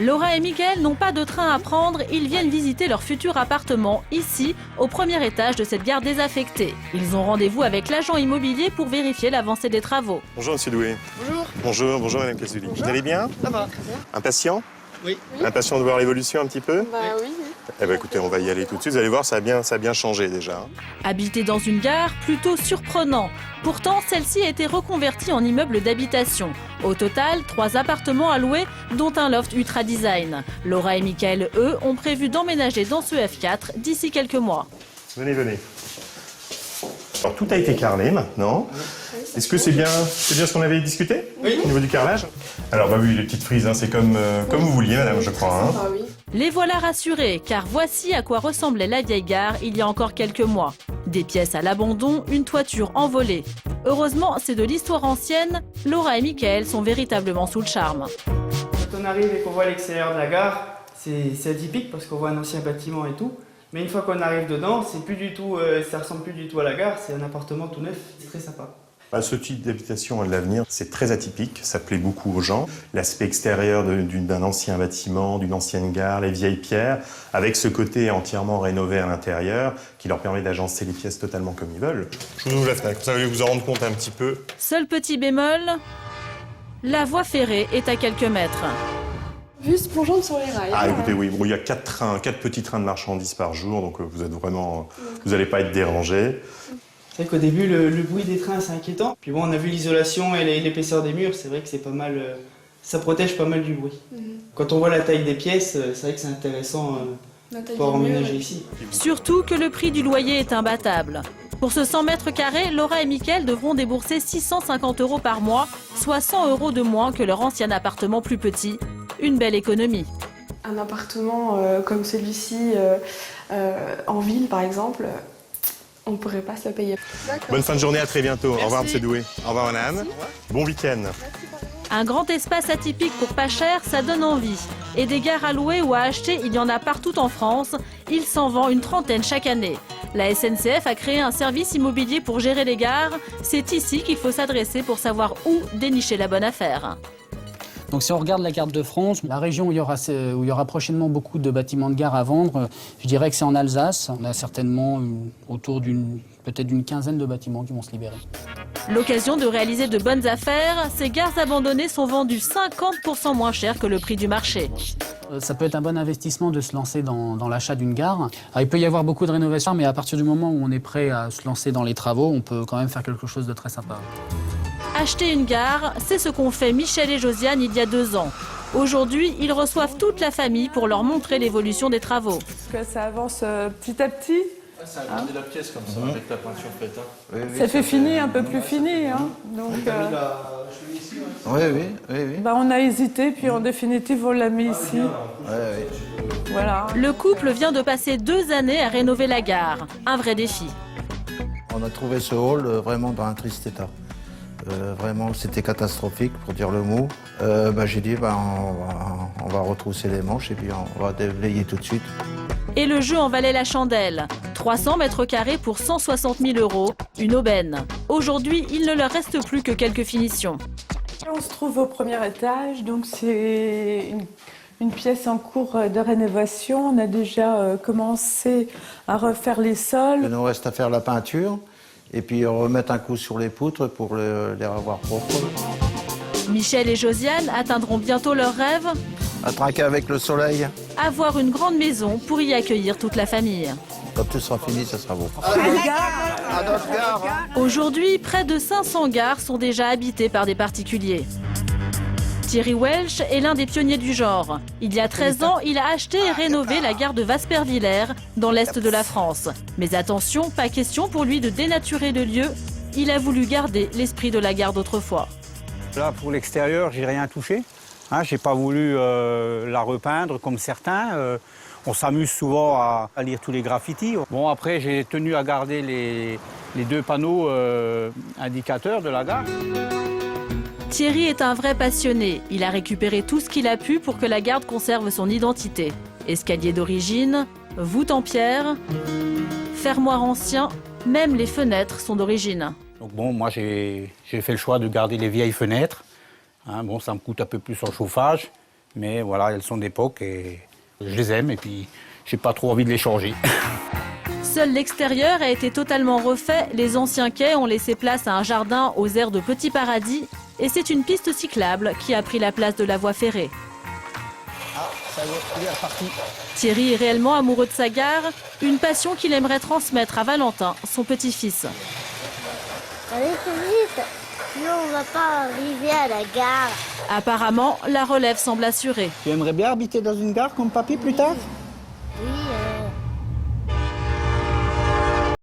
Laura et Mickaël n'ont pas de train à prendre, ils viennent visiter leur futur appartement, ici, au premier étage de cette gare désaffectée. Ils ont rendez-vous avec l'agent immobilier pour vérifier l'avancée des travaux. Bonjour Monsieur Doué. Bonjour. Bonjour Madame Casuli. Vous allez bien? Ça va, très bien. Impatient? Oui. Impatient de voir l'évolution un petit peu? Bah oui. Eh bien écoutez, on va y aller tout de suite. Vous allez voir, ça a bien changé déjà. Habiter dans une gare, plutôt surprenant. Pourtant, celle-ci a été reconvertie en immeuble d'habitation. Au total, 3 appartements à louer, dont un loft ultra design. Laura et Mickaël, eux, ont prévu d'emménager dans ce F4 d'ici quelques mois. Venez. Alors tout a été carrelé maintenant. Est-ce que c'est bien ce qu'on avait discuté? Oui. Au niveau du carrelage? Alors bah oui, les petites frises, hein, c'est comme vous vouliez, madame, je crois. Hein. Ah oui. Les voilà rassurés, car voici à quoi ressemblait la vieille gare il y a encore quelques mois. Des pièces à l'abandon, une toiture envolée. Heureusement, c'est de l'histoire ancienne, Laura et Mickaël sont véritablement sous le charme. Quand on arrive et qu'on voit l'extérieur de la gare, c'est atypique parce qu'on voit un ancien bâtiment et tout. Mais une fois qu'on arrive dedans, c'est plus du tout, ça ressemble plus du tout à la gare, c'est un appartement tout neuf, c'est très sympa. Bah, ce type d'habitation à l'avenir, c'est très atypique, ça plaît beaucoup aux gens. L'aspect extérieur d'un ancien bâtiment, d'une ancienne gare, les vieilles pierres, avec ce côté entièrement rénové à l'intérieur, qui leur permet d'agencer les pièces totalement comme ils veulent. Je vous ouvre la fenêtre, vous allez vous en rendre compte un petit peu. Seul petit bémol, la voie ferrée est à quelques mètres. Juste pour joindre sur les rails. Ah écoutez, oui, bon, il y a 4 petits trains de marchandises par jour, donc vous n'allez pas être dérangés. C'est vrai qu'au début, le bruit des trains, c'est inquiétant. Puis bon, on a vu l'isolation et l'épaisseur des murs, c'est vrai que c'est pas mal, ça protège pas mal du bruit. Quand on voit la taille des pièces, c'est vrai que c'est intéressant pour emménager ici. Surtout que le prix du loyer est imbattable. Pour ce 100 mètres carrés, Laura et Mickaël devront débourser 650 € par mois, soit 100 € de moins que leur ancien appartement plus petit. Une belle économie. Un appartement comme celui-ci, en ville par exemple, on ne pourrait pas se le payer. Bonne fin de journée, à très bientôt. Merci. Au revoir, M. Doué. Au revoir, madame. Bon week-end. Un grand espace atypique pour pas cher, ça donne envie. Et des gares à louer ou à acheter, il y en a partout en France. Il s'en vend une trentaine chaque année. La SNCF a créé un service immobilier pour gérer les gares. C'est ici qu'il faut s'adresser pour savoir où dénicher la bonne affaire. Donc si on regarde la carte de France, la région où il y aura prochainement beaucoup de bâtiments de gare à vendre, je dirais que c'est en Alsace. On a certainement autour peut-être d'une quinzaine de bâtiments qui vont se libérer. L'occasion de réaliser de bonnes affaires, ces gares abandonnées sont vendues 50% moins cher que le prix du marché. Ça peut être un bon investissement de se lancer dans l'achat d'une gare. Alors, il peut y avoir beaucoup de rénovations, mais à partir du moment où on est prêt à se lancer dans les travaux, on peut quand même faire quelque chose de très sympa. Acheter une gare, c'est ce qu'ont fait Michel et Josiane il y a 2 ans. Aujourd'hui, ils reçoivent toute la famille pour leur montrer l'évolution des travaux. Que ça avance petit à petit. Ça a agrandi la pièce comme ça, avec la peinture faite. Hein. Oui, ça fait fini, un peu plus fini. Hein. Donc, Oui. on a hésité, puis en définitive, on l'a mis ici. Voilà. Le couple vient de passer 2 années à rénover la gare. Un vrai défi. On a trouvé ce hall vraiment dans un triste état. Vraiment, c'était catastrophique, pour dire le mot. J'ai dit, on va retrousser les manches et puis on va déblayer tout de suite. Et le jeu en valait la chandelle. 300 mètres carrés pour 160 000 €, une aubaine. Aujourd'hui, il ne leur reste plus que quelques finitions. On se trouve au premier étage, donc c'est une pièce en cours de rénovation. On a déjà commencé à refaire les sols. Il nous reste à faire la peinture et puis remettre un coup sur les poutres pour les revoir propres. Michel et Josiane atteindront bientôt leur rêve, À trinquer avec le soleil. avoir une grande maison pour y accueillir toute la famille. Quand tout sera fini, ça sera beau. À notre gare. Aujourd'hui, près de 500 gares sont déjà habitées par des particuliers. Thierry Welch est l'un des pionniers du genre. Il y a 13 ans, il a acheté et rénové la gare de Waspervillers, dans l'est de la France. Mais attention, pas question pour lui de dénaturer le lieu. Il a voulu garder l'esprit de la gare d'autrefois. Là, pour l'extérieur, j'ai rien touché. J'ai pas voulu la repeindre comme certains. On s'amuse souvent à lire tous les graffitis. Bon, après, j'ai tenu à garder les 2 panneaux indicateurs de la gare. Thierry est un vrai passionné. Il a récupéré tout ce qu'il a pu pour que la gare conserve son identité. Escalier d'origine, voûte en pierre, fermoir ancien, même les fenêtres sont d'origine. Donc bon, moi, j'ai fait le choix de garder les vieilles fenêtres. Ça me coûte un peu plus en chauffage, Mais voilà, elles sont d'époque et je les aime et puis j'ai pas trop envie de les changer. Seul l'extérieur a été totalement refait. Les anciens quais ont laissé place à un jardin aux airs de Petit Paradis. Et c'est une piste cyclable qui a pris la place de la voie ferrée. Ah, ça y est, il est reparti. Thierry est réellement amoureux de sa gare, une passion qu'il aimerait transmettre à Valentin, son petit-fils. Allez plus vite, sinon on va pas arriver à la gare. Apparemment, la relève semble assurée. Tu aimerais bien habiter dans une gare comme papy plus tard ?